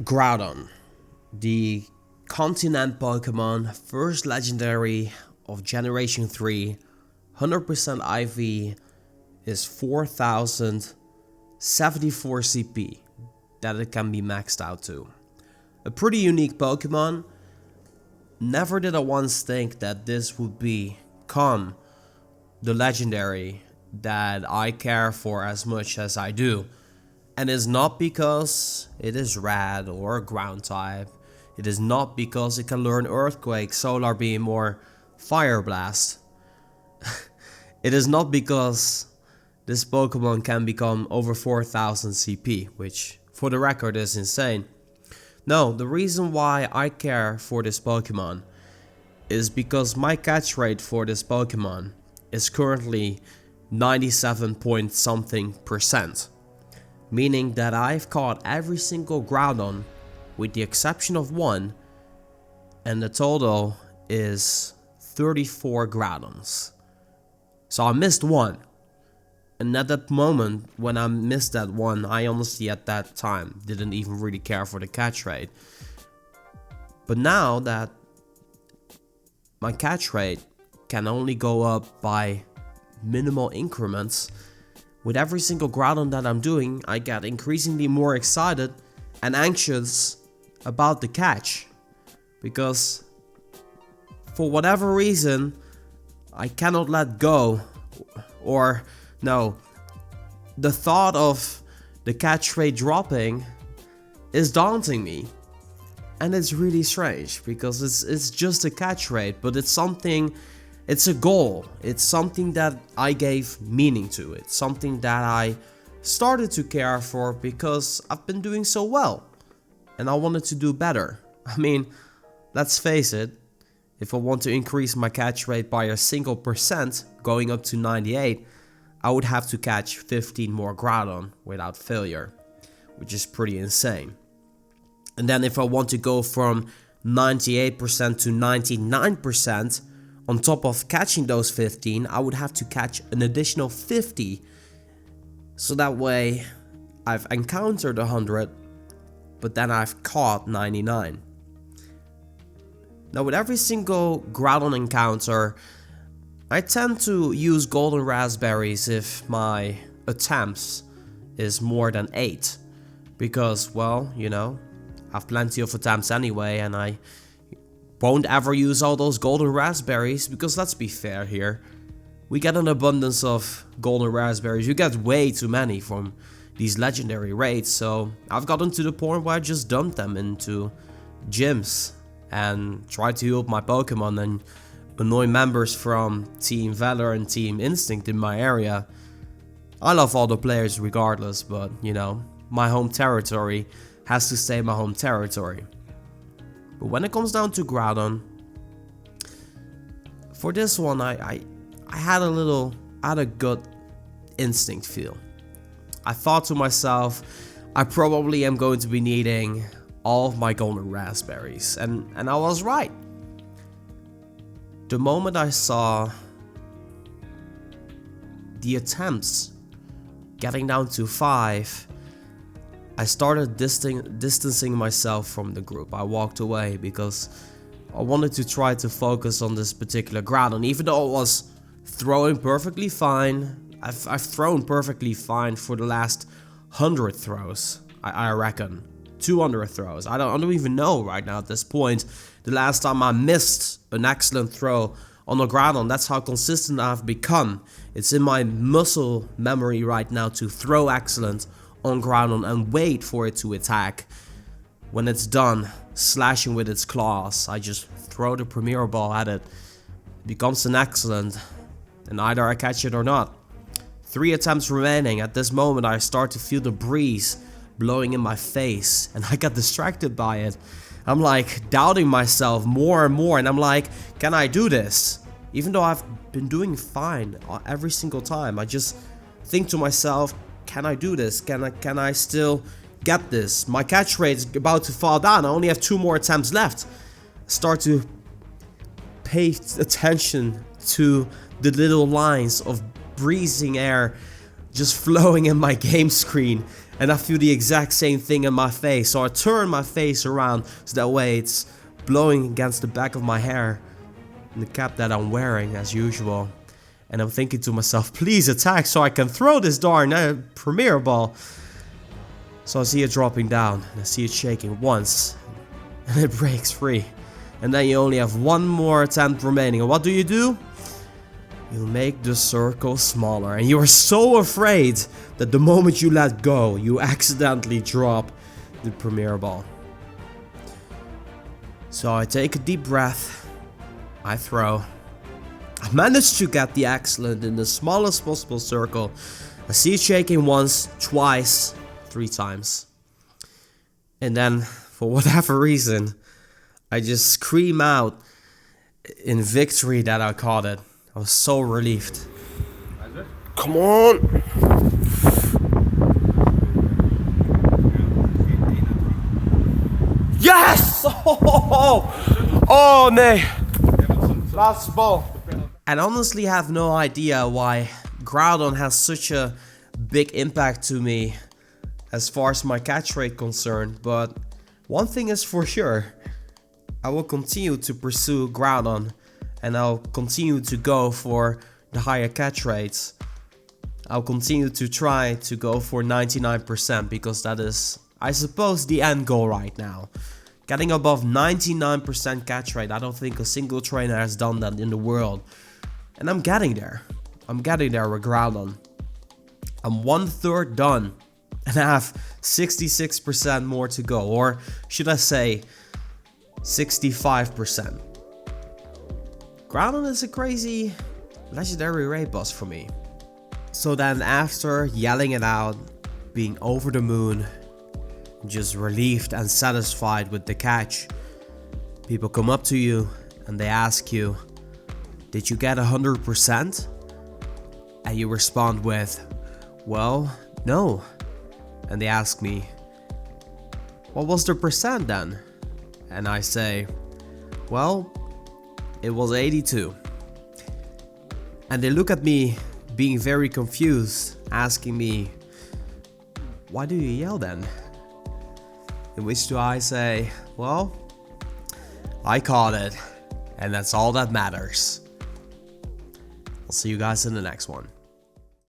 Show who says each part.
Speaker 1: Groudon, the Continent Pokémon, first legendary of Generation 3, 100% IV, is 4074 CP that it can be maxed out to. A pretty unique Pokemon. Never did I once think that this would become the legendary that I care for as much as I do. And it's not because it is rad or ground type. It is not because it can learn Earthquake, Solar Beam or Fire Blast. It is not because this Pokemon can become over 4000 CP, which for the record is insane. No, the reason why I care for this Pokemon is because my catch rate for this Pokemon is currently 97 point something %. Meaning that I've caught every single Groudon with the exception of one, and the total is 34 Groudons. So I missed one. And at that moment, when I missed that one, I honestly at that time didn't even really care for the catch rate. But now that my catch rate can only go up by minimal increments, with every single Groudon that I'm doing, I get increasingly more excited and anxious about the catch. Because for whatever reason, I cannot let go. Or no, the thought of the catch rate dropping is daunting me. And it's really strange because it's just a catch rate, but it's something. It's a goal. It's something that I gave meaning to. It's something that I started to care for because I've been doing so well. And I wanted to do better. I mean, let's face it. If I want to increase my catch rate by a single %, going up to 98, I would have to catch 15 more Groudon without failure. Which is pretty insane. And then if I want to go from 98% to 99%, on top of catching those 15, I would have to catch an additional 50. So that way, I've encountered 100, but then I've caught 99. Now with every single Groudon encounter, I tend to use golden raspberries if my attempts is more than 8. Because, well, you know, I have plenty of attempts anyway, and I won't ever use all those golden raspberries, because let's be fair here. We get an abundance of golden raspberries. You get way too many from these legendary raids, so I've gotten to the point where I just dump them into gyms and try to heal up my Pokemon and annoy members from Team Valor and Team Instinct in my area. I love all the players regardless, but you know, my home territory has to stay my home territory. But when it comes down to Groudon, for this one I had a gut instinct feel. I thought to myself, I probably am going to be needing all of my golden raspberries, and I was right. The moment I saw the attempts getting down to 5, I started distancing myself from the group. I walked away because I wanted to try to focus on this particular Groudon. Even though it was throwing perfectly fine, I've thrown perfectly fine for the last 100 throws, I reckon. 200 throws. I don't even know right now at this point the last time I missed an excellent throw on a Groudon. That's how consistent I've become. It's in my muscle memory right now to throw excellent on Groudon and wait for it to attack. When it's done slashing with its claws, I just throw the Premier Ball at it. It becomes an excellent, and either I catch it or not. 3 attempts remaining. At this moment I start to feel the breeze blowing in my face, and I got distracted by it. I'm like doubting myself more and more, and I'm like, can I do this? Even though I've been doing fine every single time, I just think to myself, can I do this? Can I still get this? My catch rate is about to fall down. I only have 2 more attempts left. Start to pay attention to the little lines of breezing air just flowing in my game screen. and I feel the exact same thing in my face. So I turn my face around so that way it's blowing against the back of my hair and the cap that I'm wearing as usual. And I'm thinking to myself, please attack so I can throw this darn Premier Ball. So I see it dropping down and I see it shaking once and it breaks free. And then you only have one more attempt remaining. And what do? You make the circle smaller. And you are so afraid that the moment you let go, you accidentally drop the Premier Ball. So I take a deep breath. I throw. I managed to get the excellent in the smallest possible circle. I see it shaking once, twice, 3 times. And then, for whatever reason, I just scream out in victory that I caught it. I was so relieved. Come on! Yes! Oh, nee! Last ball. And honestly have no idea why Groudon has such a big impact to me as far as my catch rate concerned, but one thing is for sure. I will continue to pursue Groudon and I'll continue to go for the higher catch rates. I'll continue to try to go for 99% because that is, I suppose, the end goal right now. Getting above 99% catch rate, I don't think a single trainer has done that in the world. And I'm getting there. I'm getting there with Groudon. I'm 1/3 done and I have 66% more to go, or should I say 65%. Groudon is a crazy legendary raid boss for me. So then after yelling it out, being over the moon, just relieved and satisfied with the catch, people come up to you and they ask you, did you get 100%? And you respond with, well, no. And they ask me, what was the percent then? And I say, well, it was 82. And they look at me being very confused, asking me, why do you yell then? In which do I say, well, I caught it, and that's all that matters. I'll see you guys in the next one.